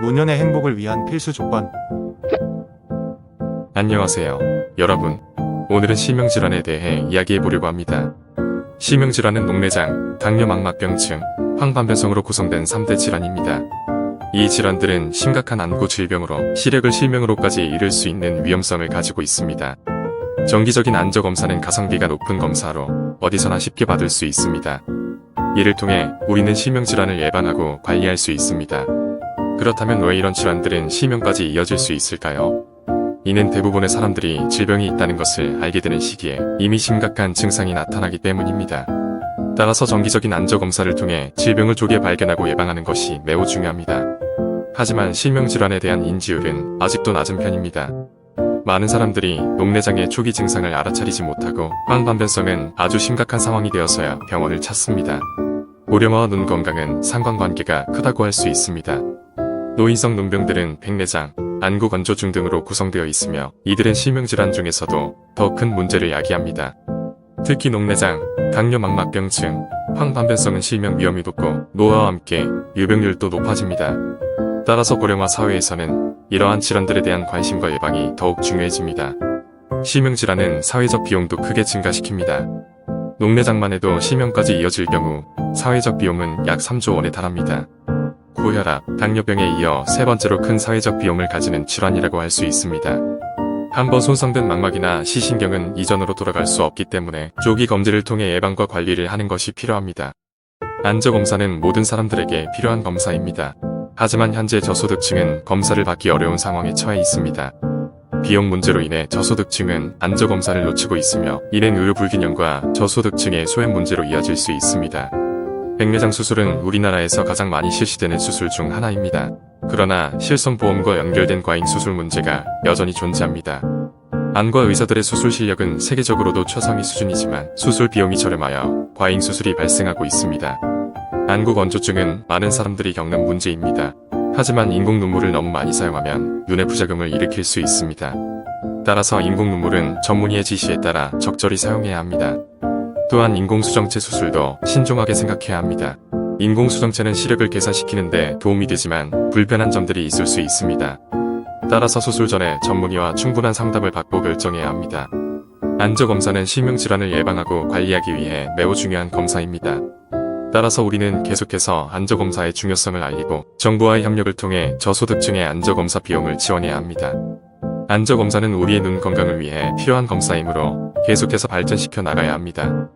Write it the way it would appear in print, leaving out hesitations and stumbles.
노년의 행복을 위한 필수 조건. 안녕하세요, 여러분. 오늘은 실명질환에 대해 이야기해보려고 합니다. 실명질환은 녹내장, 당뇨 망막병증, 황반변성으로 구성된 3대 질환입니다. 이 질환들은 심각한 안구 질병으로 시력을 실명으로까지 잃을 수 있는 위험성을 가지고 있습니다. 정기적인 안저검사는 가성비가 높은 검사로 어디서나 쉽게 받을 수 있습니다. 이를 통해 우리는 실명질환을 예방하고 관리할 수 있습니다. 그렇다면 왜 이런 질환들은 실명까지 이어질 수 있을까요? 이는 대부분의 사람들이 질병이 있다는 것을 알게 되는 시기에 이미 심각한 증상이 나타나기 때문입니다. 따라서 정기적인 안저검사를 통해 질병을 조기에 발견하고 예방하는 것이 매우 중요합니다. 하지만 실명질환에 대한 인지율은 아직도 낮은 편입니다. 많은 사람들이 녹내장의 초기 증상을 알아차리지 못하고 황반변성은 아주 심각한 상황이 되어서야 병원을 찾습니다. 고령화와 눈 건강은 상관관계가 크다고 할 수 있습니다. 노인성 눈병들은 백내장, 안구 건조증 등으로 구성되어 있으며 이들은 실명질환 중에서도 더 큰 문제를 야기합니다. 특히 녹내장, 당뇨 망막병증, 황반변성은 실명 위험이 높고 노화와 함께 유병률도 높아집니다. 따라서 고령화 사회에서는 이러한 질환들에 대한 관심과 예방이 더욱 중요해집니다. 실명질환은 사회적 비용도 크게 증가시킵니다. 녹내장만 해도 실명까지 이어질 경우 사회적 비용은 약 3조 원에 달합니다. 고혈압, 당뇨병에 이어 세 번째로 큰 사회적 비용을 가지는 질환이라고 할 수 있습니다. 한번 손상된 망막이나 시신경은 이전으로 돌아갈 수 없기 때문에 조기 검진을 통해 예방과 관리를 하는 것이 필요합니다. 안저검사는 모든 사람들에게 필요한 검사입니다. 하지만 현재 저소득층은 검사를 받기 어려운 상황에 처해 있습니다. 비용 문제로 인해 저소득층은 안저검사를 놓치고 있으며 이는 의료 불균형과 저소득층의 소외 문제로 이어질 수 있습니다. 백내장 수술은 우리나라에서 가장 많이 실시되는 수술 중 하나입니다. 그러나 실손보험과 연결된 과잉 수술 문제가 여전히 존재합니다. 안과 의사들의 수술 실력은 세계적으로도 최상위 수준이지만 수술 비용이 저렴하여 과잉 수술이 발생하고 있습니다. 안구 건조증은 많은 사람들이 겪는 문제입니다. 하지만 인공 눈물을 너무 많이 사용하면 눈의 부작용을 일으킬 수 있습니다. 따라서 인공 눈물은 전문의의 지시에 따라 적절히 사용해야 합니다. 또한 인공수정체 수술도 신중하게 생각해야 합니다. 인공수정체는 시력을 개선시키는데 도움이 되지만 불편한 점들이 있을 수 있습니다. 따라서 수술 전에 전문의와 충분한 상담을 받고 결정해야 합니다. 안저검사는 실명질환을 예방하고 관리하기 위해 매우 중요한 검사입니다. 따라서 우리는 계속해서 안저검사의 중요성을 알리고 정부와의 협력을 통해 저소득층의 안저검사 비용을 지원해야 합니다. 안저검사는 우리의 눈 건강을 위해 필요한 검사이므로 계속해서 발전시켜 나가야 합니다.